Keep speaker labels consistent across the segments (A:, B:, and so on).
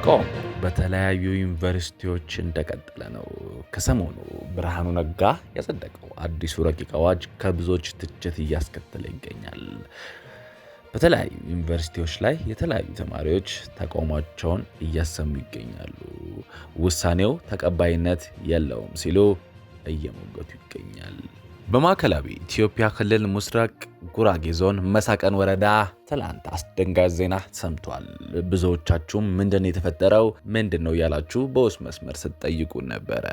A: ተቃውሞ በተለያዩ ዩኒቨርሲቲዎች እንደቀጠለ ነው። ከሰሞኑ ብርሃኑ ነጋ ያጸደቀው አዲሱ ረቂቅ አዋጅ ከብዙዎች ትችት እያስከተለ ይገኛል። በተለያዩ ዩኒቨርሲቲዎች ላይ የተለያዩ ተማሪዎች ተቃውሟቸውን እያሰሙ ይገኛሉ። ውሳኔው ተቀባይነት የለውም ሲሉ እየሞገቱ ይገኛል። በማዕከላዊ ኢትዮጵያ ክልል ምስራቅ ጉራጌ ዞን መሳቀን ወረዳ ትላንት አስደንጋጭ ዜና ሰምቷል። ብዙዎቻችሁም ምንድነው የተፈጠረው ምንድነው ያላችሁ በውስጥ መስመር ስትጠይቁ ነበረ።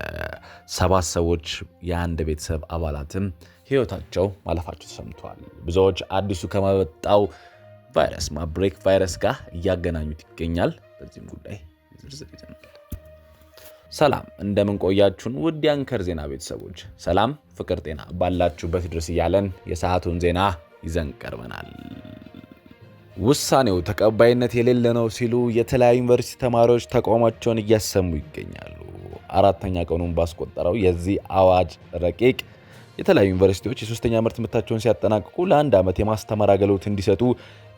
A: 7 ሰዎች የአንድ ቤተሰብ አባላትም ህይወታቸው ማለፋቸው ሰምቷል። ብዙዎች አዲሱ ከመጣው ቫይረስ ማብሬክ ቫይረስ ጋር እያገናኙት ይገኛል። በዚህም ጉዳይ ዝርዝር ይዘናል። ሰላም እንደምን ቆያችሁን? ውድ የአንከር ዜና ቤተሰቦች፣ ሰላም ፍቅር ጤና ባላችሁበት ድረስ እያለን የሰዓቱን ዜና ይዘን ቀርበናል። ውሳኔው ተቀባይነት የሌለ ነው ሲሉ የተለያዩ ዩኒቨርሲቲ ተማሪዎች ተቃውሟቸውን እያሰሙ ይገኛሉ። 4ኛ ቀኑን ባስቆጠረው የዚህ አዋጅ ረቂቅ የተለያዩ ዩኒቨርሲቲዎች የሶስተኛ ዓመት ትምህርታቸውን ሲያጠናቅቁ ለ1 ዓመት የማስተማር አገልግሎት እንዲሰጡ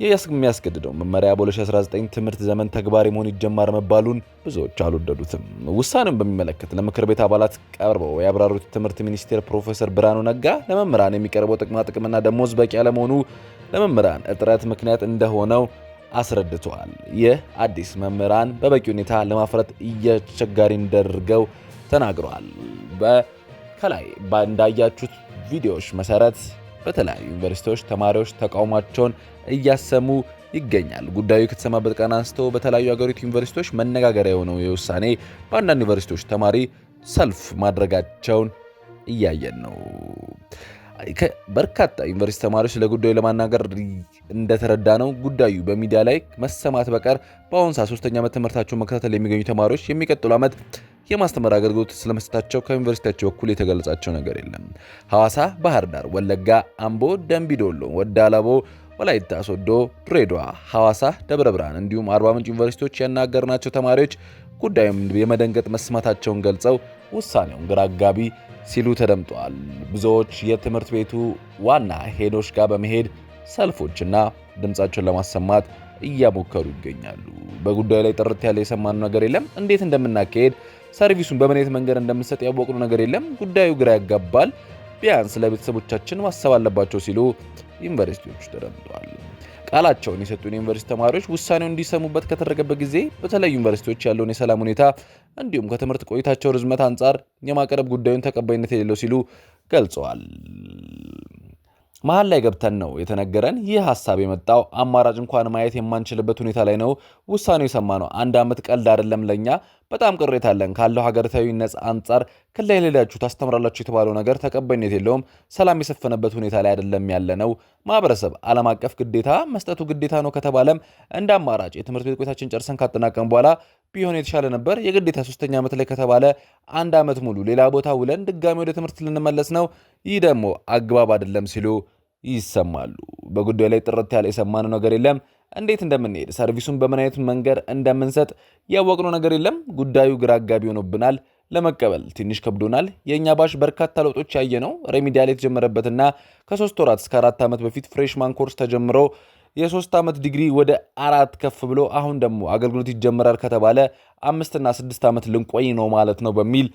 A: የሚያስገድደው መመሪያ በ2019 ትምህርት ዘመን ተግባራዊ መሆን ይጀምራል መባሉን ብዙዎች አልወደዱትም። ውሳኔውን በሚመለከት ለምክር ቤት አባላት ቀርበው ያብራሩት ትምህርት ሚኒስቴር ፕሮፌሰር ብርሃኑ ነጋ ለመምህራን የሚቀርበው ጥቅምና ደሞዝ በቂ ያለመሆኑ ለመምህራን እጥረት ምክንያት እንደሆነው አስረድተዋል። ይህ አዲስ መምህራን በበቂ ሁኔታ ለማፍራት እያስቸጋሪ እንደርገው ተናግረዋል። ከላይ እንዳያችሁት ቪዲዮዎች መሰረት በተለያዩ ዩኒቨርሲቲዎች ተማሪዎች ተቃውሟቸውን እያሰሙ ይገኛል። ጉዳዩ ከተሰማበት ቀን አንስቶ በተለያዩ ሀገሪቱ ዩኒቨርሲቲዎች መነጋገሪያ የሆነው የውሳኔ በአንዳንድ ዩኒቨርሲቲዎች ተማሪ ሰልፍ ማድረጋቸውን እያየን ነው። በርካታ ዩኒቨርሲቲ ተማሪዎች ስለ ጉዳዩ ለማናገር እንደተረዳ ነው ጉዳዩ በሚዲያ ላይ መሰማት በቀር በአሁኑ ሰዓት 3ኛ ዓመት ትምህርታቸውን መከታተል የሚገኙ ተማሪዎች የሚቀጥሉ ዓመት የማስተማር አገልግሎት ስለመስጠታቸው ከዩኒቨርሲቲያቸው በኩል የተገለጻቸው ነገር የለም። ሐዋሳ፣ ባህር ዳር፣ ወለጋ፣ አምቦ፣ ደምቢዶሎ፣ ወዳላቦ፣ ወላይታ ሶዶ፣ ድሬዳዋ፣ ሐዋሳ፣ ደብረ ብርሃን እንዲሁም አርባ ምንጭ ዩኒቨርሲቲዎች ያናገርናቸው ተማሪዎች ጉዳዩም የመደንገጥ መስማታቸውን ገልጸው ውሳኔውን ግራ አጋቢ ሲሉ ተደምጠዋል። ብዙዎች የትምህርት ቤቱ ዋና ሄዶች ጋር በመሄድ ሰልፎችና ድምጻቸውን ለማሰማት እያሞከሩ ይገኛሉ። በጉዳዩ ላይ ጥርት ያለ የሰማነው ነገር የለም። እንዴት እንደምናካሄድ ሰርቪሱን በምን አይነት መንገድ እንደምንሰጥ ያወቅነው ነገር የለም። ጉዳዩ ግራ ያጋባል። ቢያንስ ለቤተሰቦቻችን ማሰብ አለባቸው ሲሉ ዩኒቨርሲቲዎቹ ተደምጠዋል። ቃላቸውን የሰጡን ዩኒቨርሲቲ ተማሪዎች ውሳኔውን እንዲሰሙበት ከተደረገበት ጊዜ በተለያዩ ዩኒቨርሲቲዎች ያለውን የሰላም ሁኔታ እንዲሁም ከትምህርት ቆይታቸው ርዝመት አንጻር የማቅረብ ጉዳዩን ተቀባይነት የሌለው ሲሉ ገልጸዋል። መሀል ላይ ገብተን ነው የተነገረን። ይህ ሐሳብ የመጣው አማራጭ እንኳን ማየት የማንችልበት ሁኔታ ላይ ነው ውሳኔው የሰማነው። 1 ዓመት ቀልድ አይደለም። ለኛ በጣም ቅሬታ አለን። ካለው ሀገራዊ ነጻ አንጻር ክልል ሄዳችሁ ታስተምራላችሁ የተባለው ነገር ተቀባይነት የለውም። ሰላም የሰፈነበት ሁኔታ ላይ አይደለም ያለነው። ማህበረሰብ ዓለም አቀፍ ግዴታ መስጠቱ ግዴታ ነው ከተባለም እንደ አማራጭ የትምህርት ቤት ቆይታችን ጨርሰን ካጠናቀም በኋላ ቢሆን የተሻለ ነበር። የግዴታ 3ኛ ዓመት ላይ ከተባለ 1 ዓመት ሙሉ ሌላ ቦታ ውለን ድጋሚ ወደ ትምህርት ልንመለስ ነው። ይህ ደግሞ አግባብ አይደለም ሲሉ ይሰማሉ። በጉዳዩ ላይ ጥርት ያለ የሰማነው ነገር የለም። እንዴት እንደምንሄድ ሰርቪሱን በምን አይነት መንገድ እንደምንሰጥ ያወቅነው ነገር የለም። ጉዳዩ ግራ አጋቢ ሆኖብናል። ለመቀበል ትንሽ ከብዶናል። የኛ ባሽ በርካታ ለውጦች ያየ ነው። ሬሚዲያል የተጀመረበትና ከ3 ወራት እስከ 4 ዓመት በፊት ፍሬሽማን ኮርስ ተጀምሮ የ3 ዓመት ዲግሪ ወደ 4 ከፍ ብሎ አሁን ደግሞ አገልግሎት ይጀምራል ከተባለ 5 እና 6 ዓመት ልንቆይ ነው ማለት ነው በሚል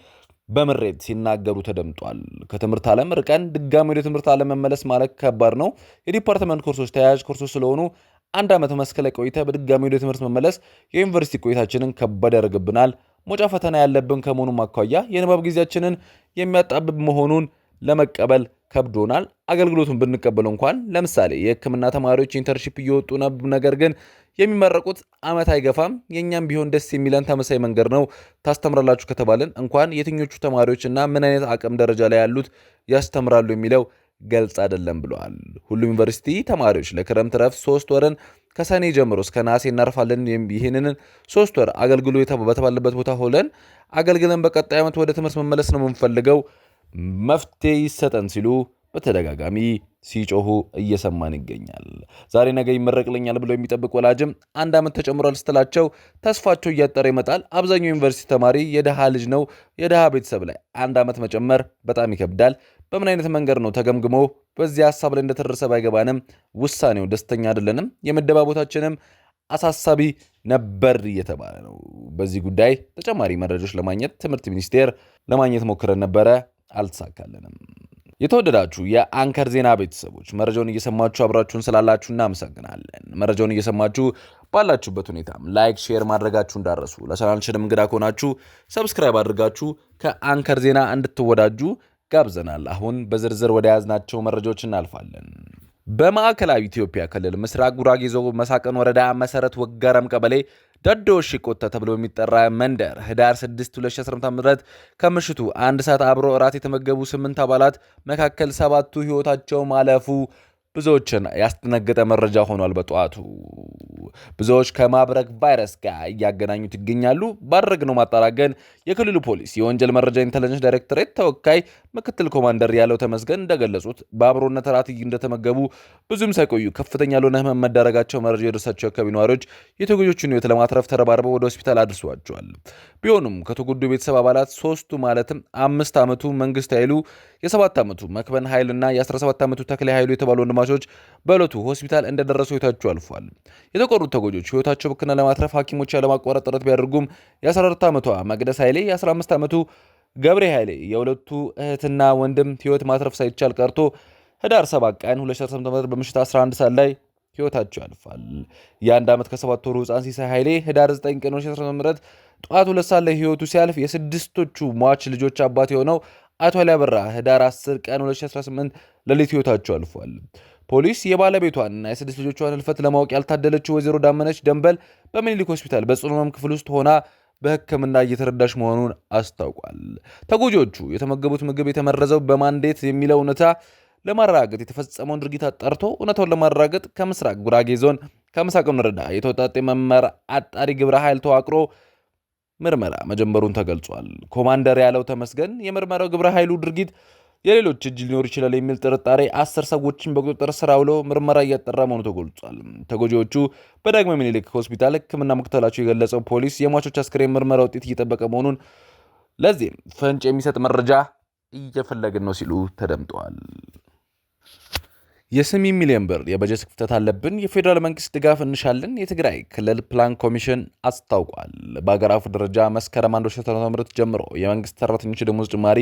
A: በምሬት ሲናገሩ ተደምጧል። ከትምህርት ዓለም ርቀን ድጋሚ ወደ ትምህርት ዓለም መመለስ ማለት ከባድ ነው። የዲፓርትመንት ኮርሶች ተያያዥ ኮርሶች ስለሆኑ 1 ዓመት መስክ ላይ ቆይተ በድጋሚ ወደ ትምህርት መመለስ የዩኒቨርሲቲ ቆይታችንን ከባድ ያደርግብናል። ሞጫ ፈተና ያለብን ከመሆኑም አኳያ የንባብ ጊዜያችንን የሚያጣብብ መሆኑን ለመቀበል ከብዶናል። አገልግሎቱን ብንቀበለው እንኳን ለምሳሌ የሕክምና ተማሪዎች ኢንተርንሺፕ እየወጡ ነገር ግን የሚመረቁት ዓመት አይገፋም። የኛም ቢሆን ደስ የሚለን ተመሳይ መንገድ ነው። ታስተምራላችሁ ከተባለን እንኳን የትኞቹ ተማሪዎችና ምን አይነት አቅም ደረጃ ላይ ያሉት ያስተምራሉ የሚለው ገልጽ አይደለም ብለዋል። ሁሉም ዩኒቨርሲቲ ተማሪዎች ለክረምት ረፍት 3 ወርን ከሰኔ ጀምሮ እስከ ነሐሴ እናርፋለን። ይህንን 3 ወር አገልግሎ በተባለበት ቦታ ሆነን አገልግለን በቀጣይ ዓመት ወደ ትምህርት መመለስ ነው የምንፈልገው፣ መፍትሄ ይሰጠን ሲሉ በተደጋጋሚ ሲጮሁ እየሰማን ይገኛል። ዛሬ ነገ ይመረቅልኛል ብለው የሚጠብቅ ወላጅም 1 ዓመት ተጨምሯል ስትላቸው ተስፋቸው እያጠረ ይመጣል። አብዛኛው ዩኒቨርሲቲ ተማሪ የደሃ ልጅ ነው። የደሃ ቤተሰብ ላይ 1 ዓመት መጨመር በጣም ይከብዳል። በምን አይነት መንገድ ነው ተገምግሞ በዚህ ሐሳብ ላይ እንደተደረሰ ባይገባንም ውሳኔው ደስተኛ አይደለንም። የምደባ ቦታችንም አሳሳቢ ነበር እየተባለ ነው። በዚህ ጉዳይ ተጨማሪ መረጃዎች ለማግኘት ትምህርት ሚኒስቴር ለማግኘት ሞክረን ነበረ፣ አልተሳካልንም። የተወደዳችሁ የአንከር ዜና ቤተሰቦች መረጃውን እየሰማችሁ አብራችሁን ስላላችሁ እናመሰግናለን። መረጃውን እየሰማችሁ ባላችሁበት ሁኔታም ላይክ፣ ሼር ማድረጋችሁ እንዳረሱ፣ ለቻናላችን እንግዳ ከሆናችሁ ሰብስክራይብ አድርጋችሁ ከአንከር ዜና እንድትወዳጁ ጋብዘናል። አሁን በዝርዝር ወደ ያዝናቸው መረጃዎች እናልፋለን። በማዕከላዊ ኢትዮጵያ ክልል ምስራቅ ጉራጌ ዞን መሳቀን ወረዳ መሰረት ወጋረም ቀበሌ ዳዶ ሽቆታ ተብሎ የሚጠራ መንደር ህዳር 6 2018 ዓ.ም ከምሽቱ 1 ሰዓት አብሮ እራት የተመገቡ 8 አባላት መካከል 7ቱ ህይወታቸው ማለፉ ብዙዎችን ያስደነገጠ መረጃ ሆኗል። በጠዋቱ ብዙዎች ከማብረቅ ቫይረስ ጋር እያገናኙት ይገኛሉ። ባደረግነው ማጣራት ግን የክልሉ ፖሊስ የወንጀል መረጃ ኢንተለጀንስ ዳይሬክቶሬት ተወካይ ምክትል ኮማንደር ያለው ተመስገን እንደገለጹት በአብሮነት እራት እንደተመገቡ ብዙም ሳይቆዩ ከፍተኛ ለሆነ ህመም መዳረጋቸው መረጃ የደረሳቸው አካባቢ ነዋሪዎች የተጎጆቹን ህይወት ለማትረፍ ተረባርበው ወደ ሆስፒታል አድርሷቸዋል። ቢሆኑም ከተጎዱ ቤተሰብ አባላት 3ቱ ማለትም 5 ዓመቱ መንግስት ኃይሉ፣ የ7 ዓመቱ መክበን ኃይልና የ17 ዓመቱ ተክለ ኃይሉ የተባሉ ወንድማቾች በዕለቱ ሆስፒታል እንደደረሱ ህይወታቸው አልፏል። የተቆሩት ተጎጆች ህይወታቸው ብክና ለማትረፍ ሐኪሞች ያለማቋረጥ ጥረት ቢያደርጉም የ14 ዓመቷ መቅደስ ኃይሌ፣ የ15 ዓመቱ ገብሬ ኃይሌ የሁለቱ እህትና ወንድም ህይወት ማትረፍ ሳይቻል ቀርቶ ህዳር 7 ቀን 2018 በምሽት 11 ሰዓት ላይ ህይወታቸው ያልፋል። የ1 ዓመት ከ7 ወሩ ህፃን ሲሳይ ኃይሌ ህዳር 9 ቀን 2018 ጠዋት 2 ሰዓት ላይ ህይወቱ ሲያልፍ የስድስቶቹ ሟች ልጆች አባት የሆነው አቶ አሊያበራ ህዳር 10 ቀን 2018 ሌሊት ህይወታቸው አልፏል። ፖሊስ የባለቤቷንና የስድስት ልጆቿን ህልፈት ለማወቅ ያልታደለችው ወይዘሮ ዳመነች ደንበል በሚኒሊክ ሆስፒታል በጽኑ ህመም ክፍል ውስጥ ሆና በሕክምና እየተረዳች መሆኑን አስታውቋል። ተጎጂዎቹ የተመገቡት ምግብ የተመረዘው በማንዴት የሚለው እውነታ ለማረጋገጥ የተፈጸመውን ድርጊት አጣርቶ እውነታውን ለማረጋገጥ ከምስራቅ ጉራጌ ዞን ከምሳቅን ወረዳ የተወጣጠ መመራ አጣሪ ግብረ ኃይል ተዋቅሮ ምርመራ መጀመሩን ተገልጿል። ኮማንደር ያለው ተመስገን የምርመራው ግብረ ኃይሉ ድርጊት የሌሎች እጅ ሊኖር ይችላል የሚል ጥርጣሬ 10 ሰዎችን በቁጥጥር ስር አውሎ ምርመራ እያጠራ መሆኑ ተገልጿል። ተጎጂዎቹ በዳግማዊ ምኒልክ ሆስፒታል ሕክምና መከታተላቸው የገለጸው ፖሊስ የሟቾች አስክሬን ምርመራ ውጤት እየጠበቀ መሆኑን ለዚህም ፍንጭ የሚሰጥ መረጃ እየፈለግን ነው ሲሉ ተደምጠዋል። የ8 ሚሊዮን ብር የበጀት ክፍተት አለብን፣ የፌዴራል መንግስት ድጋፍ እንሻለን፣ የትግራይ ክልል ፕላን ኮሚሽን አስታውቋል። በአገር አቀፍ ደረጃ መስከረም 1 2018 ጀምሮ የመንግስት ሰራተኞች ደሞዝ ጭማሪ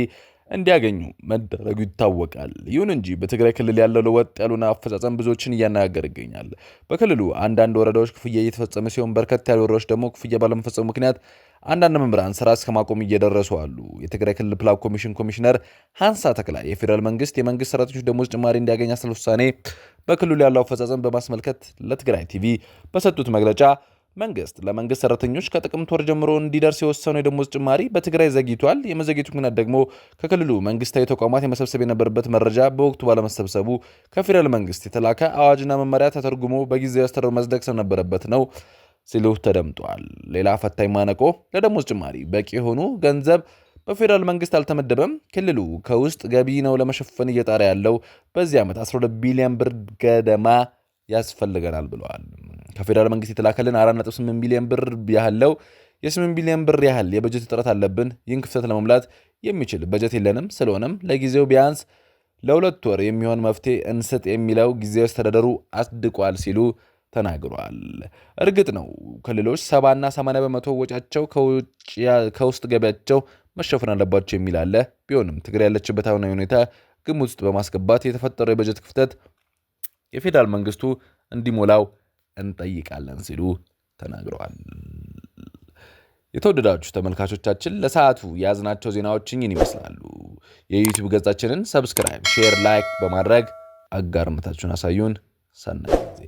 A: እንዲያገኙ መደረጉ ይታወቃል። ይሁን እንጂ በትግራይ ክልል ያለው ወጥ ያሉና አፈጻጸም ብዙዎችን እያነጋገር ይገኛል። በክልሉ አንዳንድ ወረዳዎች ክፍያ እየተፈጸመ ሲሆን፣ በርከት ያሉ ወረዳዎች ደግሞ ክፍያ ባለመፈጸሙ ምክንያት አንዳንድ መምህራን ስራ እስከ ማቆም እየደረሱ አሉ። የትግራይ ክልል ፕላን ኮሚሽን ኮሚሽነር ሃንሳ ተክላይ የፌዴራል መንግስት የመንግስት ሰራተኞች ደሞዝ ጭማሪ እንዲያገኝ ያስችል ውሳኔ በክልሉ ያለው አፈጻጸም በማስመልከት ለትግራይ ቲቪ በሰጡት መግለጫ መንግስት ለመንግስት ሰራተኞች ከጥቅምት ወር ጀምሮ እንዲደርስ የወሰነው የደሞዝ ጭማሪ በትግራይ ዘግይቷል። የመዘግየቱ ምክንያት ደግሞ ከክልሉ መንግስታዊ ተቋማት የመሰብሰብ የነበረበት መረጃ በወቅቱ ባለመሰብሰቡ ከፌዴራል መንግስት የተላከ አዋጅና መመሪያ ተተርጉሞ በጊዜያዊ አስተዳደሩ መጽደቅ ስለነበረበት ነው ሲሉ ተደምጧል። ሌላ ፈታኝ ማነቆ ለደሞዝ ጭማሪ በቂ የሆኑ ገንዘብ በፌዴራል መንግስት አልተመደበም። ክልሉ ከውስጥ ገቢ ነው ለመሸፈን እየጣረ ያለው። በዚህ ዓመት 12 ቢሊዮን ብር ገደማ ያስፈልገናል ብለዋል። ከፌዴራል መንግስት የተላከልን 4.8 ቢሊዮን ብር ያህለው የ8 ቢሊዮን ብር ያህል የበጀት እጥረት አለብን። ይህን ክፍተት ለመሙላት የሚችል በጀት የለንም። ስለሆነም ለጊዜው ቢያንስ ለ2 ወር የሚሆን መፍትሄ እንስጥ የሚለው ጊዜያዊ አስተዳደሩ አጽድቋል ሲሉ ተናግሯል። እርግጥ ነው ክልሎች 70 እና 80 በመቶ ወጫቸው ከውስጥ ገቢያቸው መሸፈን አለባቸው የሚል አለ። ቢሆንም ትግራይ ያለችበት አሁናዊ ሁኔታ ግምት ውስጥ በማስገባት የተፈጠረው የበጀት ክፍተት የፌዴራል መንግስቱ እንዲሞላው እንጠይቃለን ሲሉ ተናግረዋል። የተወደዳችሁ ተመልካቾቻችን ለሰዓቱ የያዝናቸው ዜናዎች እኚህን ይመስላሉ። የዩቲዩብ ገጻችንን ሰብስክራይብ፣ ሼር፣ ላይክ በማድረግ አጋርነታችሁን አሳዩን። ሰናይ ጊዜ